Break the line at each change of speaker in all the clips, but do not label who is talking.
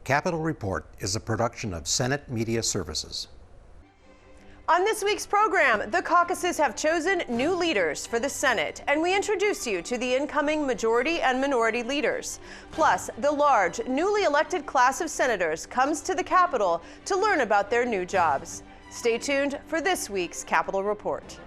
Capitol Report is a production of Senate Media Services.
On this week's program, the caucuses have chosen new leaders for the Senate, and we introduce you to the incoming majority and minority leaders. Plus, the large, newly elected class of senators comes to the Capitol to learn about their new jobs. Stay tuned for this week's Capitol Report.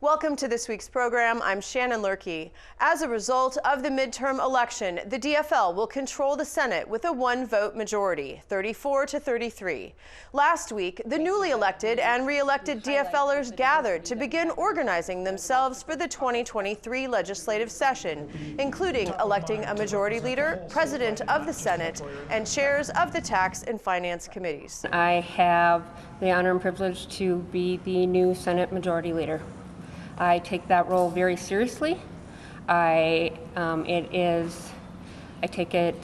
Welcome to this week's program. I'm Shannon Loehrke. As a result of the midterm election, the DFL will control the Senate with a one-vote majority, 34-33. Last week, the newly elected and re-elected DFLers gathered to begin organizing themselves for the 2023 legislative session, including electing a majority leader, president of the Senate, and chairs of the Tax and Finance Committees.
I have the honor and privilege to be the new Senate Majority Leader. I take that role very seriously. I take it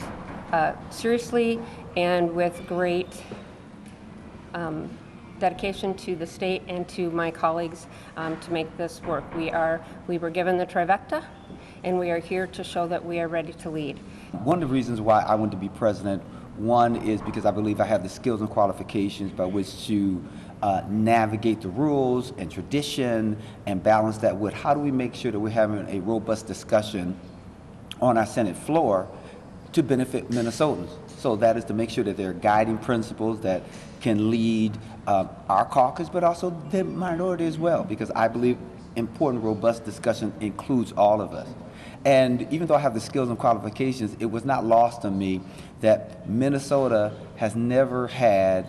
seriously and with great dedication to the state and to my colleagues to make this work. We were given the trifecta, and we are here to show that we are ready to lead.
One of the reasons why I want to be president, one is because I believe I have the skills and qualifications by which to navigate the rules and tradition and balance that with how do we make sure that we're having a robust discussion on our Senate floor to benefit Minnesotans. So that is to make sure that there are guiding principles that can lead our caucus, but also the minority as well, because I believe important, robust discussion includes all of us. And even though I have the skills and qualifications, it was not lost on me that Minnesota has never had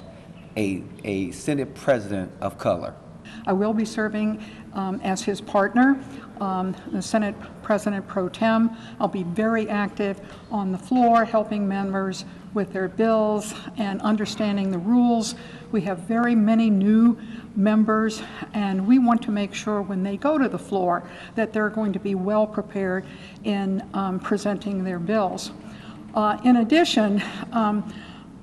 a Senate president of color.
I will be serving as his partner, the Senate President Pro Tem. I'll be very active on the floor, helping members with their bills and understanding the rules. We have very many new members, and we want to make sure when they go to the floor that they're going to be well prepared in presenting their bills. In addition,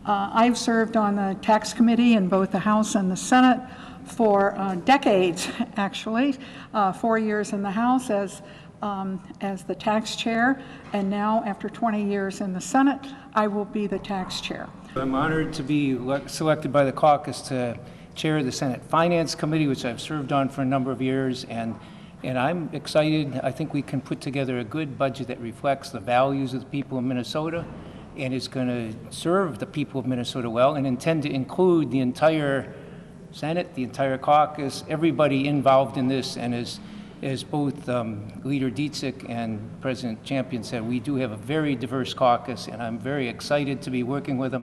I've served on the tax committee in both the House and the Senate for decades, actually. 4 years in the House as the tax chair, and now after 20 years in the Senate, I will be the tax chair.
I'm honored to be selected by the caucus to chair the Senate Finance Committee, which I've served on for a number of years, and I'm excited. I think we can put together a good budget that reflects the values of the people of Minnesota, and is going to serve the people of Minnesota well, and intend to include the entire Senate, the entire caucus, everybody involved in this. And as both Leader Dziedzic and President Champion said, we do have a very diverse caucus, and I'm very excited to be working with them.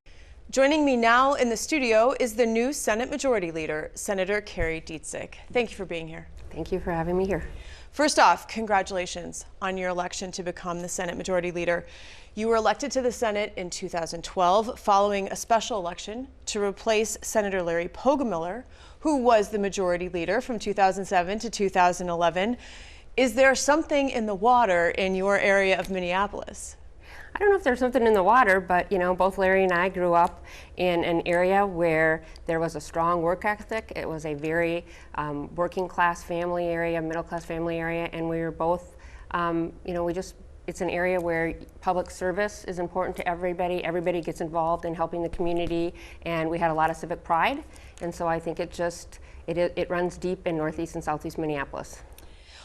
Joining me now in the studio is the new Senate Majority Leader, Senator Kari Dziedzic. Thank you for being here.
Thank you for having me here.
First off, congratulations on your election to become the Senate Majority Leader. You were elected to the Senate in 2012 following a special election to replace Senator Larry Poggemiller, who was the Majority Leader from 2007 to 2011. Is there something in the water in your area of Minneapolis?
I don't know if there's something in the water, but both Larry and I grew up in an area where there was a strong work ethic. It was a very working class family area, middle class family area, and we were both, it's an area where public service is important to everybody. Everybody gets involved in helping the community, and we had a lot of civic pride. And so I think it runs deep in Northeast and Southeast Minneapolis.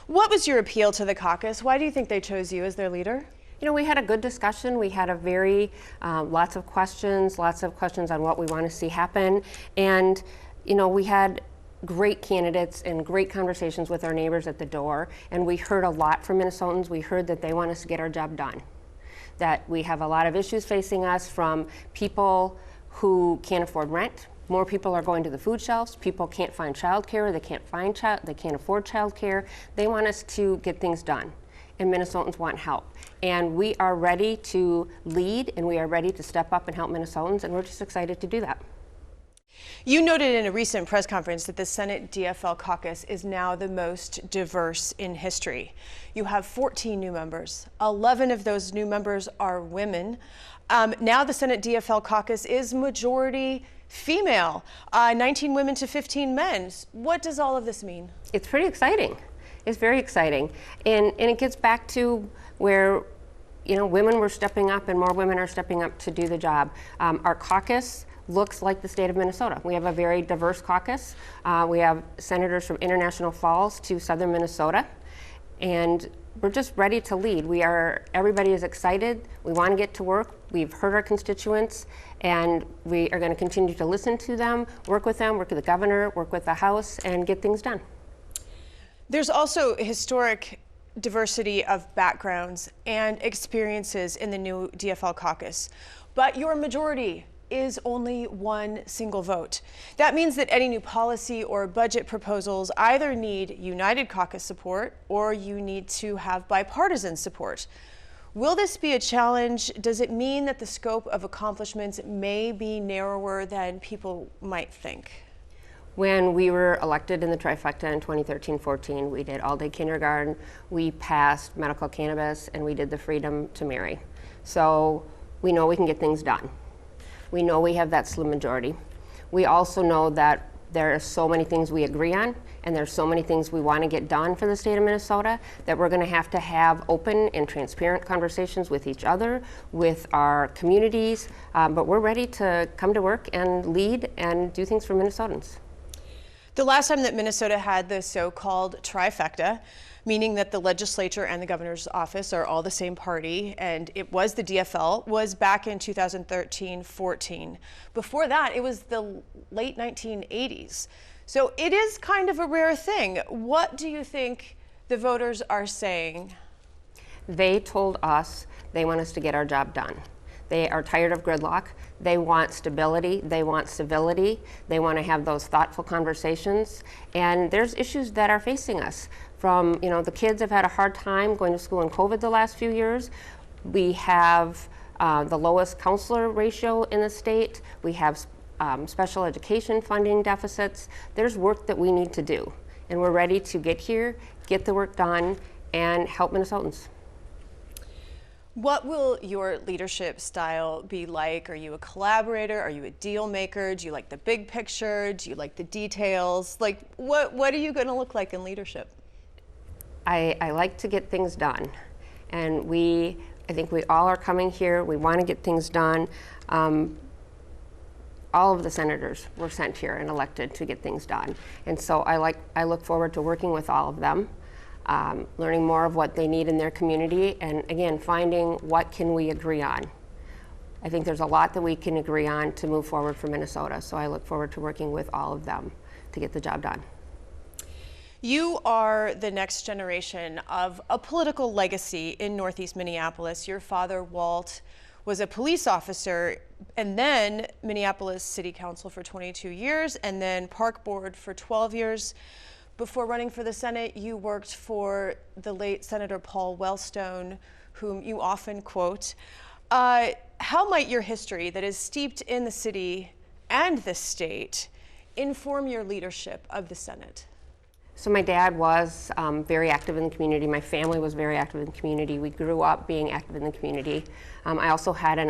What was your appeal to the caucus? Why do you think they chose you as their leader?
We had a good discussion. We had a very, lots of questions on what we want to see happen. And, we had great candidates and great conversations with our neighbors at the door. And we heard a lot from Minnesotans. We heard that they want us to get our job done. That we have a lot of issues facing us, from people who can't afford rent. More people are going to the food shelves. People can't find childcare. They can't afford childcare. They want us to get things done. And Minnesotans want help. And we are ready to lead, and we are ready to step up and help Minnesotans, and we're just excited to do that.
You noted in a recent press conference that the Senate DFL caucus is now the most diverse in history. You have 14 new members. 11 of those new members are women. Now the Senate DFL caucus is majority female, 19 women to 15 men. What does all of this mean?
It's pretty exciting. It's very exciting. And it gets back to where, you know, women were stepping up and more women are stepping up to do the job. Our caucus looks like the state of Minnesota. We have a very diverse caucus. We have senators from International Falls to southern Minnesota. And we're just ready to lead. Everybody is excited. We want to get to work. We've heard our constituents, and we are going to continue to listen to them, work with the governor, work with the House, and get things done.
There's also historic diversity of backgrounds and experiences in the new DFL caucus, but your majority is only one single vote. That means that any new policy or budget proposals either need united caucus support or you need to have bipartisan support. Will this be a challenge? Does it mean that the scope of accomplishments may be narrower than people might think?
When we were elected in the trifecta in 2013-14, we did all-day kindergarten, we passed medical cannabis, and we did the freedom to marry. So we know we can get things done. We know we have that slim majority. We also know that there are so many things we agree on, and there's so many things we want to get done for the state of Minnesota that we're going to have open and transparent conversations with each other, with our communities, but we're ready to come to work and lead and do things for Minnesotans.
The last time that Minnesota had the so-called trifecta, meaning that the legislature and the governor's office are all the same party, and it was the DFL, was back in 2013-14. Before that, it was the late 1980s. So it is kind of a rare thing. What do you think the voters are saying?
They told us they want us to get our job done. They are tired of gridlock. They want stability. They want civility. They want to have those thoughtful conversations. And there's issues that are facing us. From, you know, the kids have had a hard time going to school in COVID the last few years. We have the lowest counselor ratio in the state. We have special education funding deficits. There's work that we need to do. And we're ready to get here, get the work done, and help Minnesotans.
What will your leadership style be like? Are you a collaborator? Are you a deal maker? Do you like the big picture? Do you like the details? Like, what are you going to look like in leadership?
I like to get things done. And I think we all are coming here. We want to get things done. All of the senators were sent here and elected to get things done. And so I look forward to working with all of them. Learning more of what they need in their community, and again, finding what can we agree on. I think there's a lot that we can agree on to move forward for Minnesota, so I look forward to working with all of them to get the job done.
You are the next generation of a political legacy in Northeast Minneapolis. Your father, Walt, was a police officer and then Minneapolis City Council for 22 years and then Park Board for 12 years. Before running for the Senate, you worked for the late Senator Paul Wellstone, whom you often quote. How might your history that is steeped in the city and the state inform your leadership of the Senate?
So my dad was very active in the community. My family was very active in the community. We grew up being active in the community. I also had an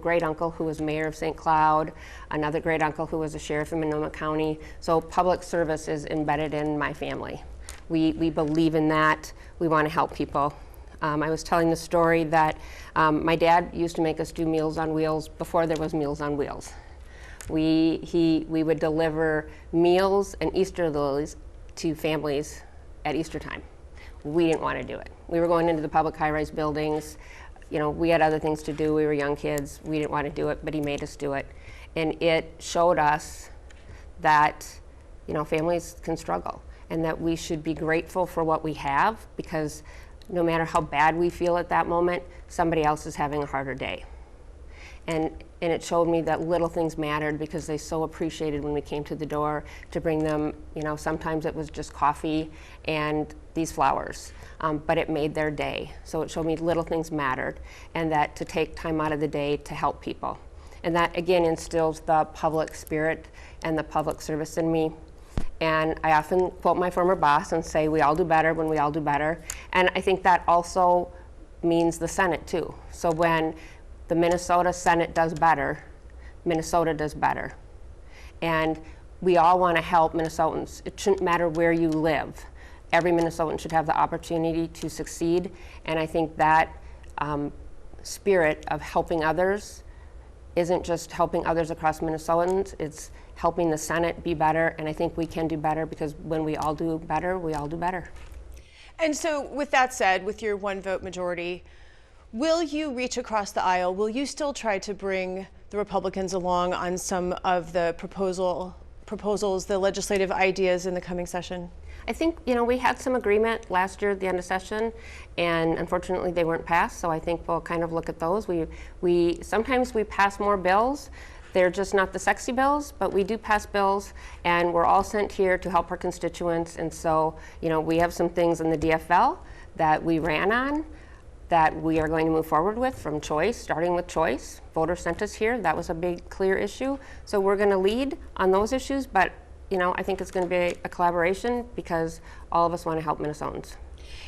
great uncle who was mayor of St. Cloud, another great uncle who was a sheriff in Monoma County. So public service is embedded in my family. We believe in that. We want to help people. I was telling the story that my dad used to make us do Meals on Wheels before there was Meals on Wheels. We would deliver meals and Easter lilies to families at Easter time. We didn't want to do it. We were going into the public high-rise buildings. You know, we had other things to do. We were young kids. We didn't want to do it, but he made us do it. And it showed us that, you know, families can struggle and that we should be grateful for what we have, because no matter how bad we feel at that moment, somebody else is having a harder day. And it showed me that little things mattered, because they so appreciated when we came to the door to bring them, you know, sometimes it was just coffee and these flowers, but it made their day. So it showed me little things mattered, and that to take time out of the day to help people. And that again instills the public spirit and the public service in me. And I often quote my former boss and say, we all do better when we all do better. And I think that also means the Senate too. So when the Minnesota Senate does better, Minnesota does better. And we all want to help Minnesotans. It shouldn't matter where you live. every Minnesotan should have the opportunity to succeed, and I think that spirit of helping others isn't just helping others across Minnesotans, it's helping the Senate be better, and I think we can do better because when we all do better, we all do better.
And so with that said, with your one vote majority, will you reach across the aisle? Will you still try to bring the Republicans along on some of the proposals, the legislative ideas in the coming session?
I think, we had some agreement last year at the end of session, and unfortunately they weren't passed, so I think we'll kind of look at those. Sometimes we pass more bills. They're just not the sexy bills, but we do pass bills, and we're all sent here to help our constituents, and so, we have some things in the DFL that we ran on that we are going to move forward with from choice, starting with choice. Voters sent us here. That was a big, clear issue. So we're going to lead on those issues, but I think it's going to be a collaboration because all of us want to help Minnesotans.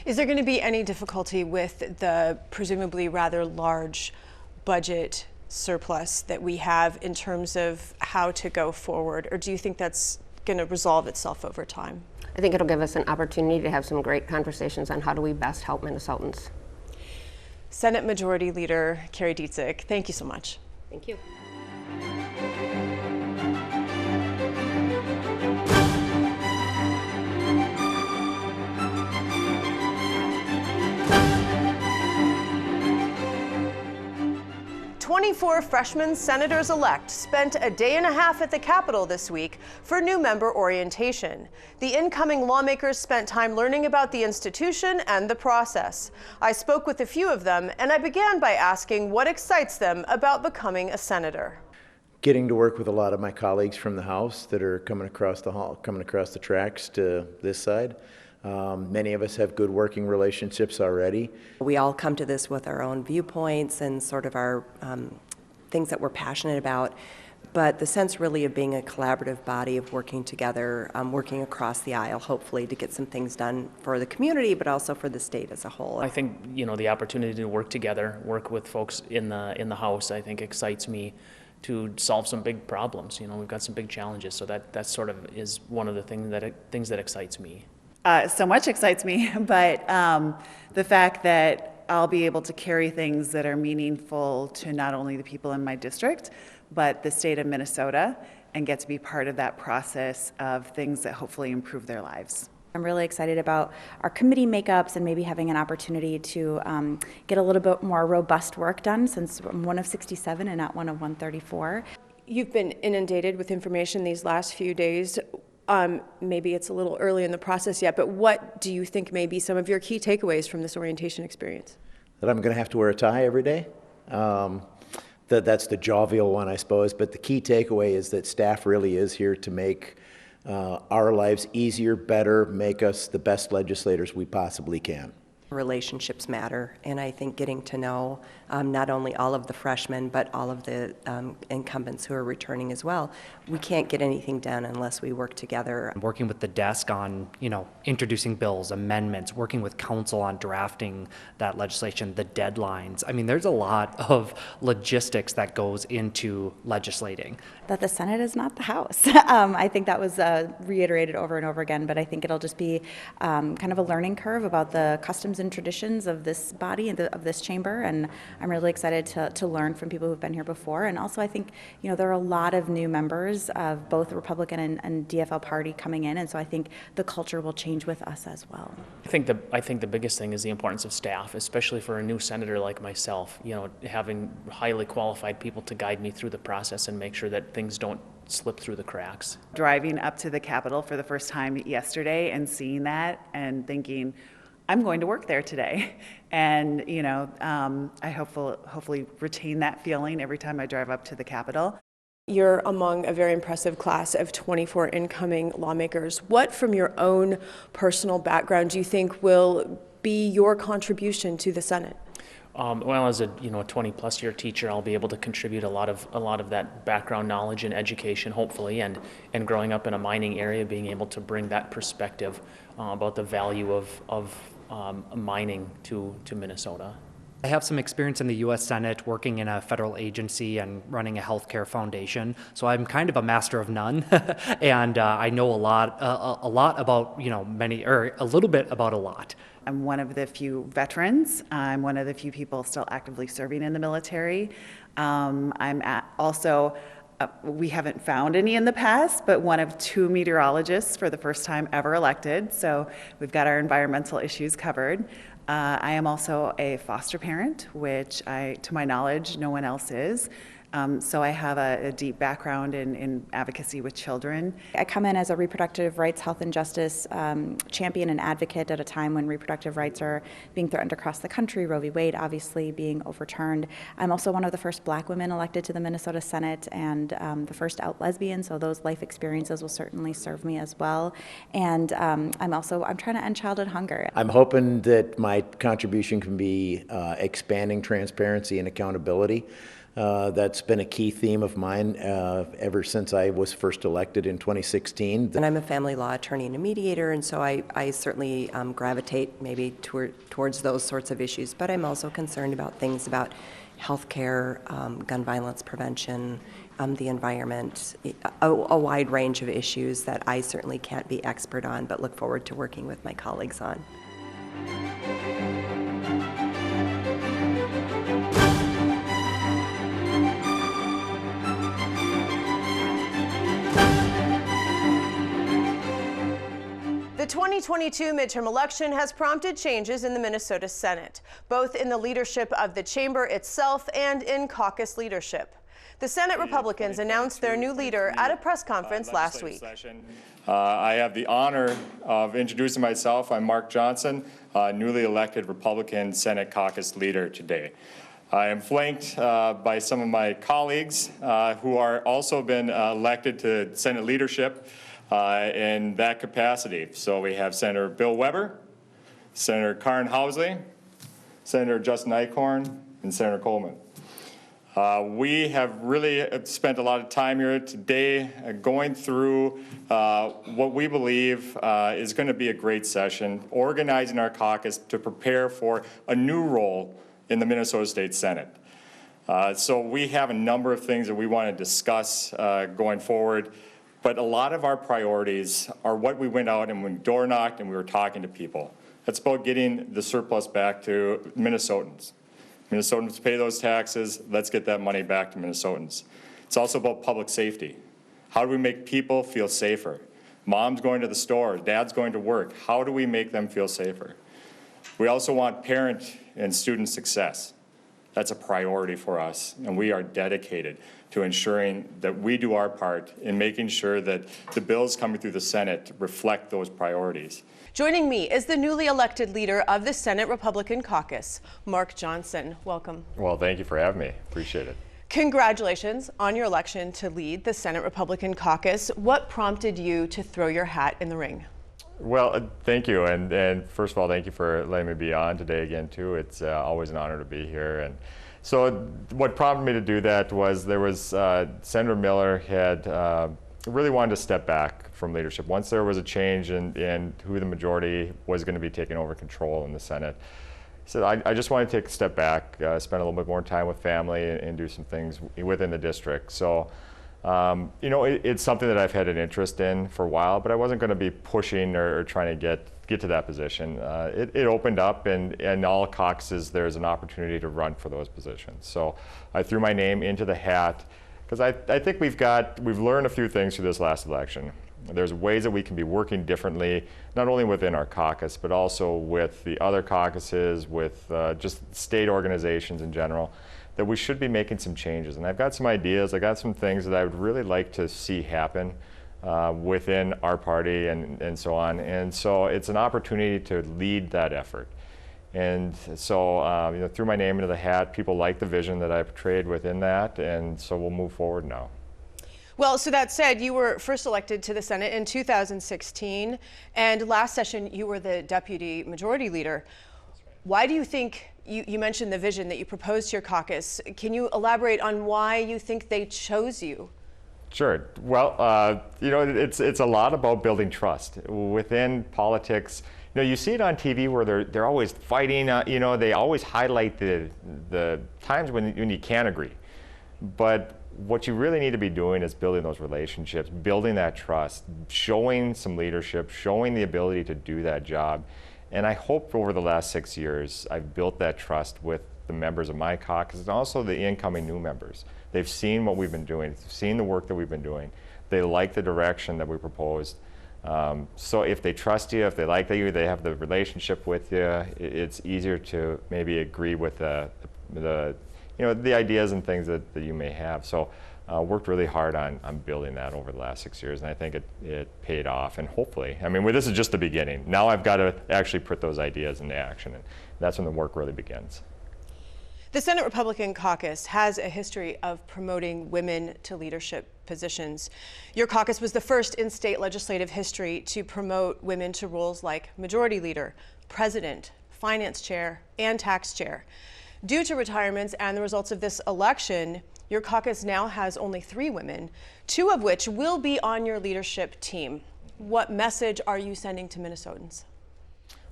Is there going to be any difficulty with the presumably rather large budget surplus that we have in terms of how to go forward, or do you think that's going to resolve itself over time?
I think it'll give us an opportunity to have some great conversations on how do we best help Minnesotans.
Senate Majority Leader Kari Dziedzic, thank you so much.
Thank you.
24 freshman senators-elect spent a day and a half at the Capitol this week for new member orientation. The incoming lawmakers spent time learning about the institution and the process. I spoke with a few of them, and I began by asking what excites them about becoming a senator.
Getting to work with a lot of my colleagues from the House that are coming across the hall, coming across the tracks to this side. Many of us have good working relationships already.
We all come to this with our own viewpoints and sort of our things that we're passionate about, but the sense really of being a collaborative body of working together, working across the aisle, hopefully to get some things done for the community, but also for the state as a whole.
I think, the opportunity to work together, work with folks in the House, I think excites me to solve some big problems. We've got some big challenges, so that sort of is one of the things that excites me.
So much excites me, but the fact that I'll be able to carry things that are meaningful to not only the people in my district, but the state of Minnesota, and get to be part of that process of things that hopefully improve their lives.
I'm really excited about our committee makeups and maybe having an opportunity to get a little bit more robust work done, since I'm one of 67 and not one of 134.
You've been inundated with information these last few days. Maybe it's a little early in the process yet, but what do you think may be some of your key takeaways from this orientation experience?
That I'm going to have to wear a tie every day. That's the jovial one, I suppose, but the key takeaway is that staff really is here to make our lives easier, better, make us the best legislators we possibly can.
Relationships matter, and I think getting to know not only all of the freshmen, but all of the incumbents who are returning as well. We can't get anything done unless we work together.
Working with the desk on, introducing bills, amendments, working with council on drafting that legislation, the deadlines. I mean, there's a lot of logistics that goes into legislating.
That the Senate is not the House. I think that was reiterated over and over again, but I think it'll just be kind of a learning curve about the customs and traditions of this body and of this chamber, and I'm really excited to learn from people who've been here before. And also I think, there are a lot of new members of both the Republican and DFL party coming in, and so I think the culture will change with us as well.
I think the biggest thing is the importance of staff, especially for a new senator like myself, having highly qualified people to guide me through the process and make sure that things don't slip through the cracks.
Driving up to the Capitol for the first time yesterday and seeing that and thinking, I'm going to work there today. And, I hopefully retain that feeling every time I drive up to the Capitol.
You're among a very impressive class of 24 incoming lawmakers. What from your own personal background do you think will be your contribution to the Senate?
Well, as a 20-plus year teacher, I'll be able to contribute a lot of that background knowledge and education, hopefully, and growing up in a mining area, being able to bring that perspective about the value of mining to Minnesota.
I have some experience in the U.S. Senate working in a federal agency and running a healthcare foundation, so I'm kind of a master of none, and I know a lot about, a little bit about a lot.
I'm one of the few veterans. I'm one of the few people still actively serving in the military. We haven't found any in the past, but one of 2 meteorologists for the first time ever elected, so we've got our environmental issues covered. I am also a foster parent, which to my knowledge, no one else is. So I have a deep background in advocacy with children.
I come in as a reproductive rights, health, and justice champion and advocate at a time when reproductive rights are being threatened across the country, Roe v. Wade obviously being overturned. I'm also one of the first Black women elected to the Minnesota Senate and the first out lesbian, so those life experiences will certainly serve me as well. And I'm trying to end childhood hunger.
I'm hoping that my contribution can be expanding transparency and accountability. That's been a key theme of mine ever since I was first elected in 2016.
And I'm a family law attorney and a mediator, and so I certainly gravitate maybe towards those sorts of issues, but I'm also concerned about things about healthcare, gun violence prevention, the environment, a wide range of issues that I certainly can't be expert on, but look forward to working with my colleagues on.
The 2022 midterm election has prompted changes in the Minnesota Senate, both in the leadership of the chamber itself and in caucus leadership. The Senate Republicans announced their new leader at a press conference last week.
I have the honor of introducing myself. I'm Mark Johnson, newly elected Republican Senate caucus leader today. I am flanked by some of my colleagues who are also been elected to Senate leadership in that capacity. So we have Senator Bill Weber, Senator Karin Housley, Senator Justin Eichhorn, and Senator Coleman. We have really spent a lot of time here today going through what we believe is going to be a great session, organizing our caucus to prepare for a new role in the Minnesota State Senate. So we have a number of things that we want to discuss going forward. But a lot of our priorities are what we went out and we door knocked and we were talking to people. It's about getting the surplus back to Minnesotans. Minnesotans pay those taxes. Let's get that money back to Minnesotans. It's also about public safety. How do we make people feel safer? Mom's going to the store, dad's going to work. How do we make them feel safer? We also want parent and student success. That's a priority for us, and we are dedicated to ensuring that we do our part in making sure that the bills coming through the Senate reflect those priorities.
Joining me is the newly elected leader of the Senate Republican Caucus, Mark Johnson. Welcome.
Well, thank you for having me. Appreciate it.
Congratulations on your election to lead the Senate Republican Caucus. What prompted you to throw your hat in the ring?
Well, thank you, and first of all, thank you for letting me be on today again too. It's always an honor to be here. And so what prompted me to do that was Senator Miller had really wanted to step back from leadership. Once there was a change in who the majority was going to be taking over control in the Senate, so I just want to take a step back, spend a little bit more time with family and do some things within the district. So it's something that I've had an interest in for a while, but I wasn't going to be pushing or trying to get to that position. It opened up, and in all caucuses there's an opportunity to run for those positions. So I threw my name into the hat because I think we've learned a few things through this last election. There's ways that we can be working differently, not only within our caucus, but also with the other caucuses, with just state organizations in general, that we should be making some changes. And I've got some ideas, I got some things that I would really like to see happen within our party and so on. And so it's an opportunity to lead that effort. And so threw my name into the hat. People like the vision that I portrayed within that, and so we'll move forward now.
Well, so that said, you were first elected to the Senate in 2016, and last session you were the deputy majority leader. Why do you think, you mentioned the vision that you proposed to your caucus, can you elaborate on why you think they chose you?
Sure. Well, it's a lot about building trust. Within politics, you see it on TV where they're always fighting. They always highlight the times when you can't agree. But what you really need to be doing is building those relationships, building that trust, showing some leadership, showing the ability to do that job. And I hope over the last 6 years, I've built that trust with the members of my caucus and also the incoming new members. They've seen what we've been doing, they've seen the work that we've been doing. They like the direction that we proposed. So if they trust you, if they like you, they have the relationship with you, it's easier to maybe agree with the ideas and things that you may have. So worked really hard on building that over the last 6 years, and I think it paid off. And hopefully, this is just the beginning. Now I've got to actually put those ideas into action, and that's when the work really begins.
The Senate Republican Caucus has a history of promoting women to leadership positions. Your caucus was the first in state legislative history to promote women to roles like Majority Leader, President, Finance Chair, and Tax Chair. Due to retirements and the results of this election, your caucus now has only 3 women, 2 of which will be on your leadership team. What message are you sending to Minnesotans?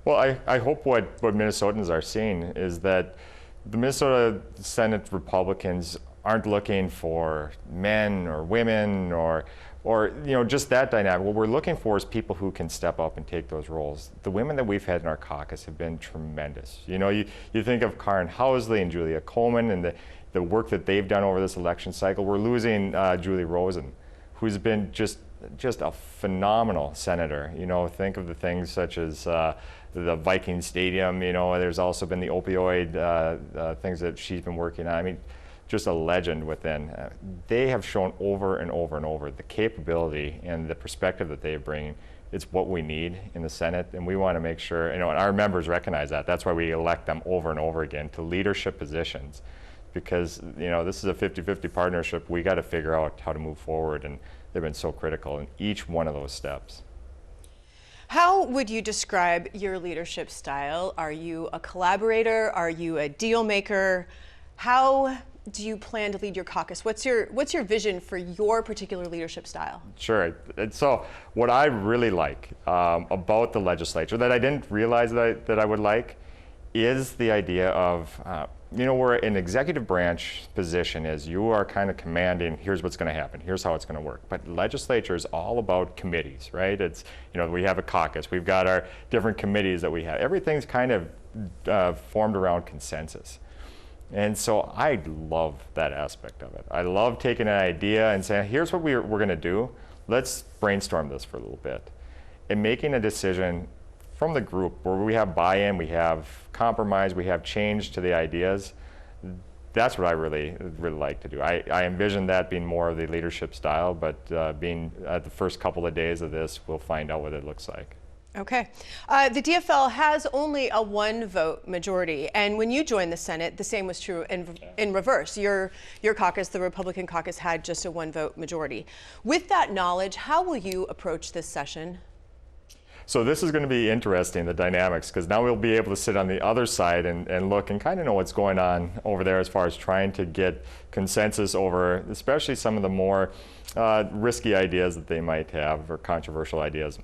Well, I hope what Minnesotans are seeing is that the Minnesota Senate Republicans aren't looking for men or women or just that dynamic. What we're looking for is people who can step up and take those roles. The women that we've had in our caucus have been tremendous. You think of Karen Housley and Julia Coleman and the work that they've done over this election cycle. We're losing Julie Rosen, who's been just a phenomenal senator. Think of the things such as the Viking Stadium. There's also been the opioid things that she's been working on. Just a legend within. They have shown over and over and over the capability and the perspective that they bring. It's what we need in the Senate, and we want to make sure, and our members recognize that. That's why we elect them over and over again to leadership positions, because this is a 50-50 partnership. We got to figure out how to move forward, and they've been so critical in each one of those steps.
How would you describe your leadership style? Are you a collaborator? Are you a deal maker? How do you plan to lead your caucus? What's your vision for your particular leadership style? Sure. And so what I really like about the legislature that I didn't realize that I would like is the idea of where an executive branch position is, you are kind of commanding, here's what's going to happen, here's how it's going to work. But legislature is all about committees, right? It's, we have a caucus, we've got our different committees that we have. Everything's kind of formed around consensus. And so I love that aspect of it. I love taking an idea and saying, here's what we're going to do. Let's brainstorm this for a little bit. And making a decision from the group where we have buy-in, we have compromise, we have change to the ideas. That's what I really like to do. I envision that being more of the leadership style, but being at the first couple of days of this, we'll find out what it looks like. Okay. The DFL has only a 1-vote majority, and when you joined the Senate, the same was true in reverse. Your caucus, the Republican caucus, had just a 1-vote majority. With that knowledge, how will you approach this session? So this is going to be interesting, the dynamics, because now we'll be able to sit on the other side and look and kind of know what's going on over there as far as trying to get consensus over especially some of the more risky ideas that they might have or controversial ideas.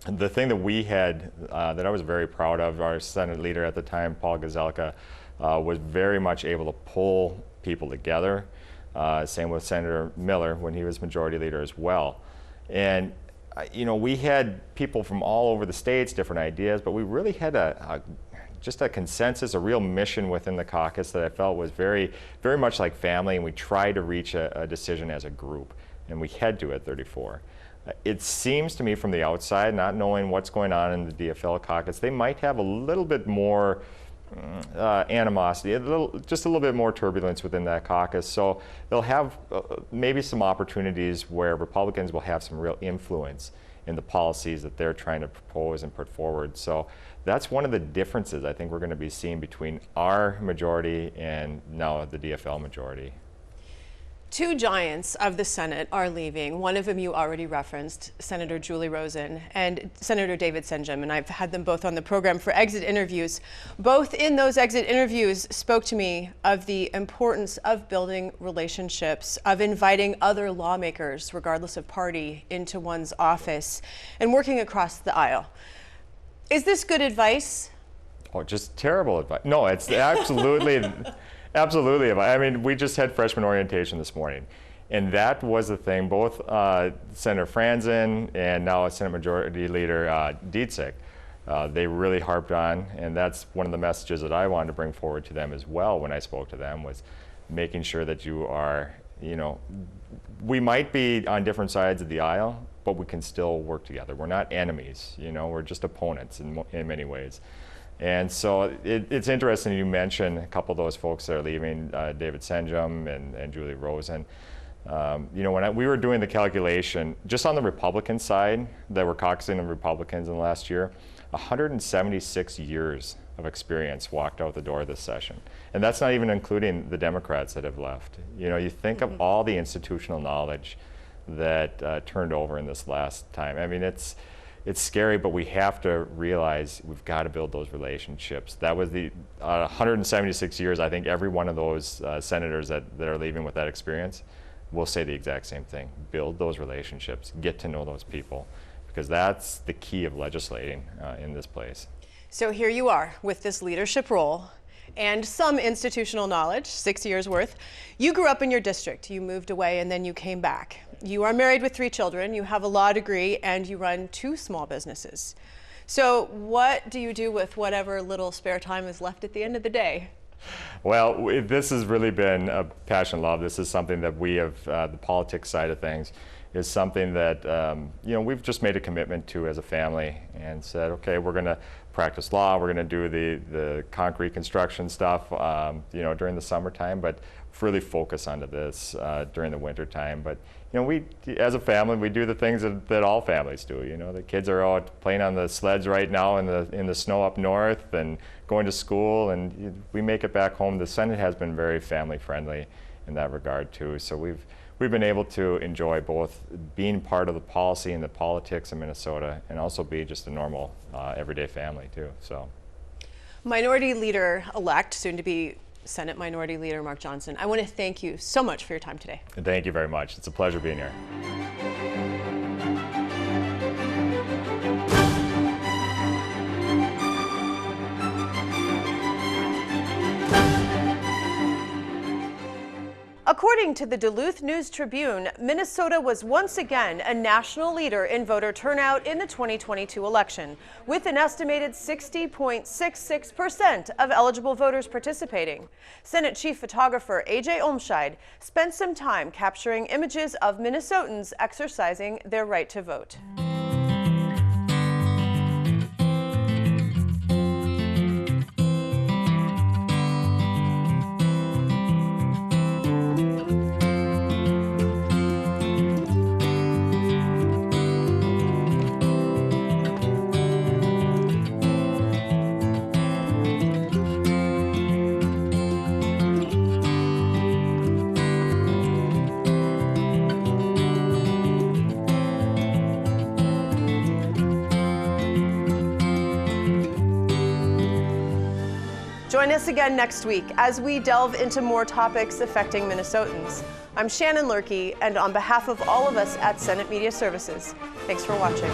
The thing that we had that I was very proud of, our Senate leader at the time, Paul Gazelka, was very much able to pull people together. Same with Senator Miller when he was majority leader as well. And we had people from all over the states, different ideas, but we really had just a consensus, a real mission within the caucus that I felt was very, very much like family, and we tried to reach a decision as a group, and we had to at 34. It seems to me from the outside, not knowing what's going on in the DFL caucus, they might have a little bit more animosity, just a little bit more turbulence within that caucus. So they'll have maybe some opportunities where Republicans will have some real influence in the policies that they're trying to propose and put forward. So that's one of the differences I think we're going to be seeing between our majority and now the DFL majority. 2 giants of the Senate are leaving. One of them you already referenced, Senator Julie Rosen and Senator David Senjem, and I've had them both on the program for exit interviews. Both in those exit interviews spoke to me of the importance of building relationships, of inviting other lawmakers, regardless of party, into one's office, and working across the aisle. Is this good advice?
Oh, just terrible advice. No, it's absolutely, absolutely advice. I mean, we just had freshman orientation this morning, and that was the thing. Both Senator Franzen and now Senate Majority Leader Dziedzic, they really harped on, and that's one of the messages that I wanted to bring forward to them as well when I spoke to them, was making sure that you are, you know, we might be on different sides of the aisle, but we can still work together. We're not enemies, you know, we're just opponents in many ways. And so it's interesting you mentioned a couple of those folks that are leaving, David Senjum and Julie Rosen. You know, when we were doing the calculation, just on the Republican side, that were caucusing the Republicans in the last year, 176 years of experience walked out the door this session. And that's not even including the Democrats that have left. You know, you think of all the institutional knowledge that turned over in this last time. I mean, it's scary, but we have to realize we've got to build those relationships. That was the 176 years. I think every one of those senators that are leaving with that experience will say the exact same thing. Build those relationships, get to know those people, because that's the key of legislating in this place.
So here you are with this leadership role and some institutional knowledge, 6 years worth. You grew up in your district, you moved away, and then you came back. You are married with 3 children, you have a law degree, and you run 2 small businesses. So what do you do with whatever little spare time is left at the end of the day?
Well, this has really been a passion love. This is something that we have, the politics side of things, is something that you know, we've just made a commitment to as a family and said, okay, we're going to practice law, we're going to do the concrete construction stuff you know, during the summertime, but really focus onto this during the winter time. But you know, we as a family, we do the things that all families do. You know, the kids are out playing on the sleds right now in the snow up north and going to school, and we make it back home. The Senate has been very family friendly in that regard too. So we've been able to enjoy both being part of the policy and the politics in Minnesota, and also be just a normal everyday family too. So,
Minority Leader-elect, soon to be Senate Minority Leader Mark Johnson, I want to thank you so much for your time today.
And thank you very much. It's a pleasure being here.
According to the Duluth News-Tribune, Minnesota was once again a national leader in voter turnout in the 2022 election, with an estimated 60.66% of eligible voters participating. Senate Chief Photographer A.J. Olmscheid spent some time capturing images of Minnesotans exercising their right to vote. Join us again next week as we delve into more topics affecting Minnesotans. I'm Shannon Loehrke, and on behalf of all of us at Senate Media Services, thanks for watching.